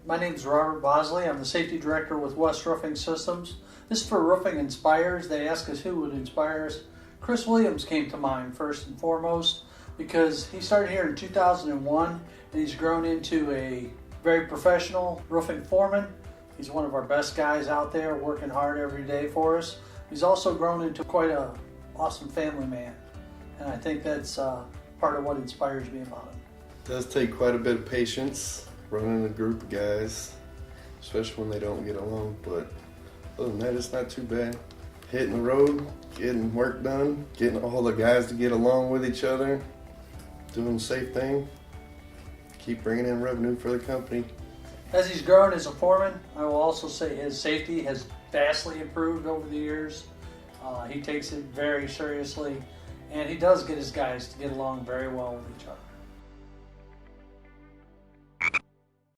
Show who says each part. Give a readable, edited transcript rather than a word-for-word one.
Speaker 1: My name is Robert Bosley. I'm the safety director with West Roofing Systems. This is for Roofing Inspires. They asked us who would inspire us. Chris Williams came to mind first and foremost because he started here in 2001 and he's grown into a very professional roofing foreman. He's one of our best guys out there working hard every day for us. He's also grown into quite an awesome family man, and I think that's part of what inspires me about him.
Speaker 2: It does take quite a bit of patience running a group of guys, especially when they don't get along, but other than that, it's not too bad. Hitting the road, getting work done, getting all the guys to get along with each other, doing the safe thing, keep bringing in revenue for the company.
Speaker 1: As he's grown as a foreman, I will also say his safety has vastly improved over the years. He takes it very seriously, and he does get his guys to get along very well with each other.